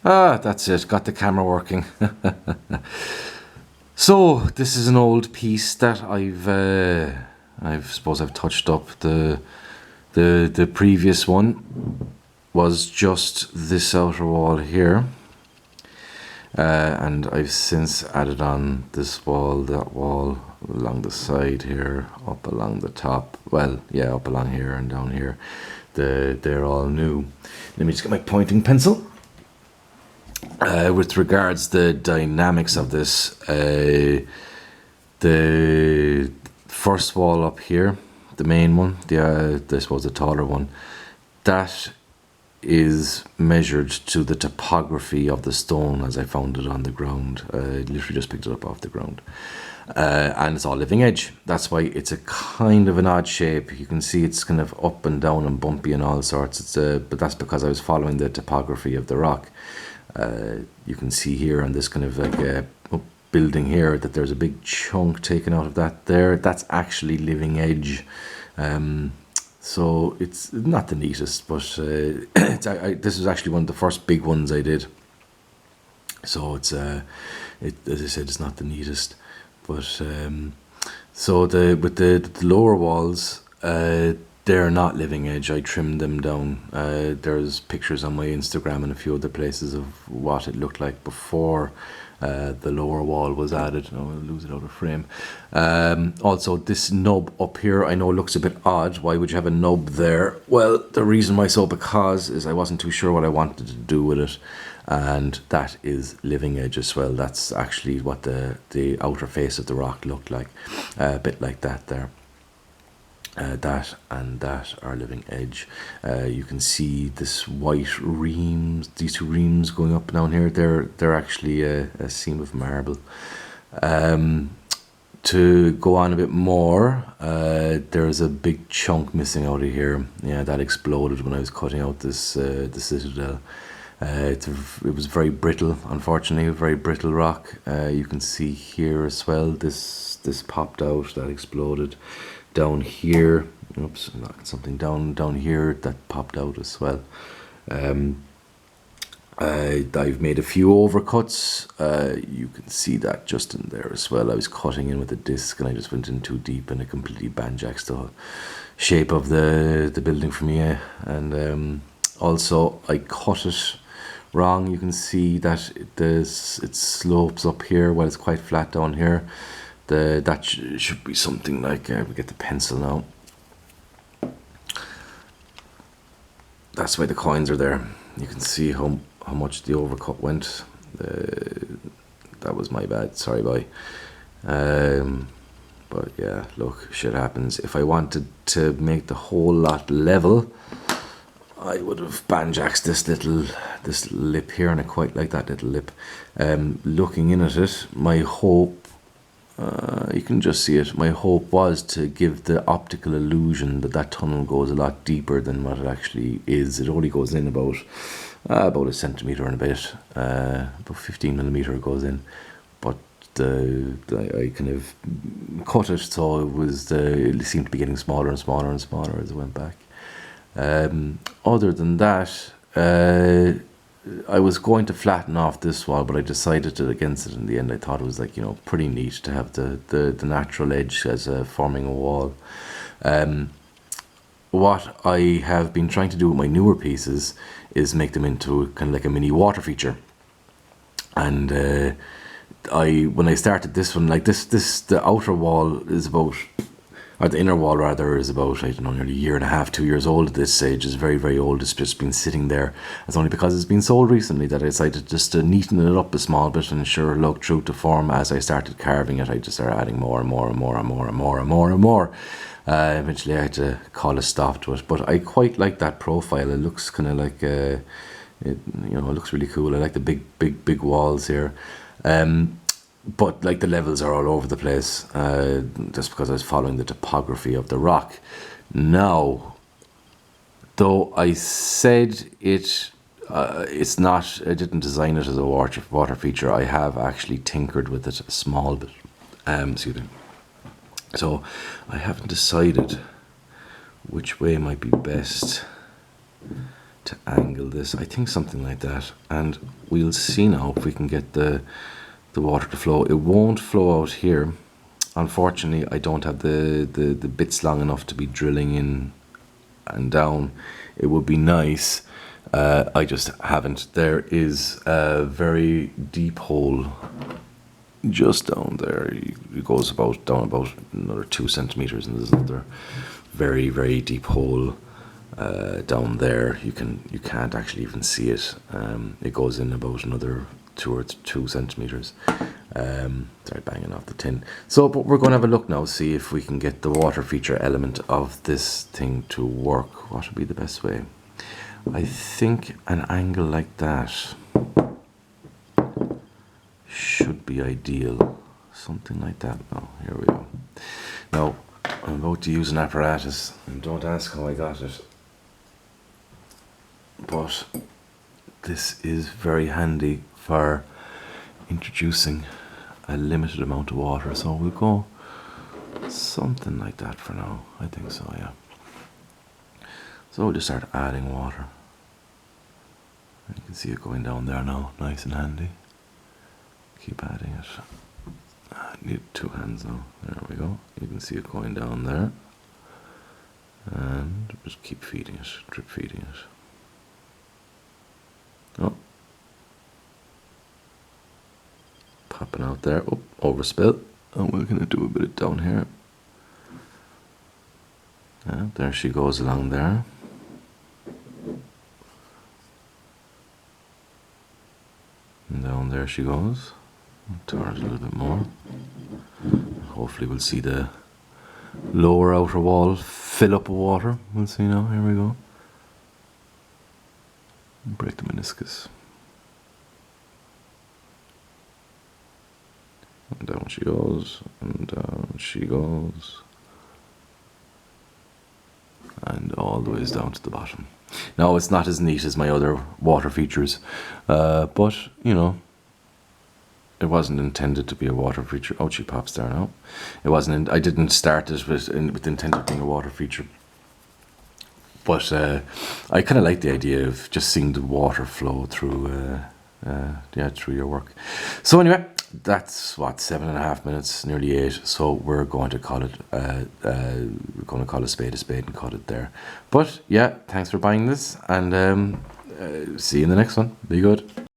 Ah, that's it. Got the camera working. So this is an old piece that I suppose I've touched up. The previous one was just this outer wall here, and I've since added on this wall, that wall, along the side here, up along the top. Well, yeah, up along here and down here. They're all new. Let me just get my pointing pencil. With regards the dynamics of this, the first wall up here, the main one, I suppose the taller one, that is measured to the topography of the stone as I found it on the ground. I literally just picked it up off the ground. And it's all living edge. That's why it's a kind of an odd shape. You can see it's kind of up and down and bumpy and all sorts. But that's because I was following the topography of the rock. You can see here on this kind of like building here that there's a big chunk taken out of that there. That's actually living edge. So it's not the neatest, but this was actually one of the first big ones I did. So it's as I said, it's not the neatest, but so with the lower walls, they're not living edge. I trimmed them down. There's pictures on my Instagram and a few other places of what it looked like before the lower wall was added. Oh, I'll lose it out of frame. Also, this nub up here, I know looks a bit odd. Why would you have a nub there? Well, the reason why so because is I wasn't too sure what I wanted to do with it. And that is living edge as well. That's actually what the outer face of the rock looked like. A bit like that there. That and that are living edge. You can see this white reams, these two reams going up and down here. They're actually a seam of marble. To go on a bit more, there's a big chunk missing out of here. Yeah, that exploded when I was cutting out this the citadel. It was very brittle, unfortunately, a very brittle rock. You can see here as well. This popped out, that exploded. Down here, oops, I'm knocking something down here that popped out as well. I've made a few overcuts. You can see that just in there as well. I was cutting in with a disc and I just went in too deep and it completely banjaxed the shape of the building for me. And also I cut it wrong. You can see that it slopes up here while it's quite flat down here. That should be something like, we get the pencil now. That's why the coins are there. You can see how much the overcut went. That was my bad, sorry boy. But yeah, look, shit happens. If I wanted to make the whole lot level, I would have banjaxed this little lip here, and I quite like that little lip. Looking in at it, my hope, you can just see it. My hope was to give the optical illusion that that tunnel goes a lot deeper than what it actually is. It only goes in about a centimetre and a bit, about 15mm it goes in. But I kind of cut it so it seemed to be getting smaller and smaller and smaller as it went back. Other than that, I was going to flatten off this wall, but I decided against it in the end. I thought it was like, pretty neat to have the natural edge as forming a wall. What I have been trying to do with my newer pieces is make them into kind of like a mini water feature. And when I started this one, like the outer wall is about, or the inner wall rather, is about, I don't know, nearly a year and a half, 2 years old at this stage. It's very, very old. It's just been sitting there. It's only because it's been sold recently that I decided just to neaten it up a small bit, and sure, look, true to form, as I started carving it, I just started adding more and more and more and more and more and more and more. Eventually I had to call a stop to it, but I quite like that profile. It looks kind of like, it looks really cool. I like the big walls here. But like the levels are all over the place, just because I was following the topography of the rock. Now, though I said it's not, I didn't design it as a water feature. I have actually tinkered with it a small bit. Excuse me. So I haven't decided which way might be best to angle this. I think something like that, and we'll see now if we can get the water to flow. It won't flow out here. Unfortunately, I don't have the bits long enough to be drilling in and down. It would be nice. I just haven't. There is a very deep hole just down there. It goes down about another 2 centimeters, and there's another very, very deep hole down there. You can't actually even see it. It goes in about another 2 centimeters. Sorry, banging off the tin. So, but we're going to have a look now, see if we can get the water feature element of this thing to work. What would be the best way? I think an angle like that should be ideal. Something like that. Now, here we go. Now, I'm about to use an apparatus, and don't ask how I got it. But this is very handy for introducing a limited amount of water, so we'll go something like that for now. I think so, yeah. So we'll just start adding water. You can see it going down there now, nice and handy. Keep adding it. I need 2 hands now. There we go. You can see it going down there. And just keep feeding it, drip feeding it. Oh. Popping out there. Oh, overspill. And we're going to do a bit of down here. And there she goes along there. And down there she goes. Turn it a little bit more. Hopefully we'll see the lower outer wall fill up with water. We'll see now. Here we go. Break the meniscus. And down she goes, and down she goes, and all the way down to the bottom. Now, it's not as neat as my other water features, but, you know, it wasn't intended to be a water feature. Oh, she pops there now. It wasn't. I didn't start it with the intent of being a water feature. But I kind of like the idea of just seeing the water flow through, through your work. So anyway, that's what, 7.5 minutes, nearly 8. So we're going to call it, we're going to call a spade and cut it there. But yeah, thanks for buying this, and see you in the next one. Be good.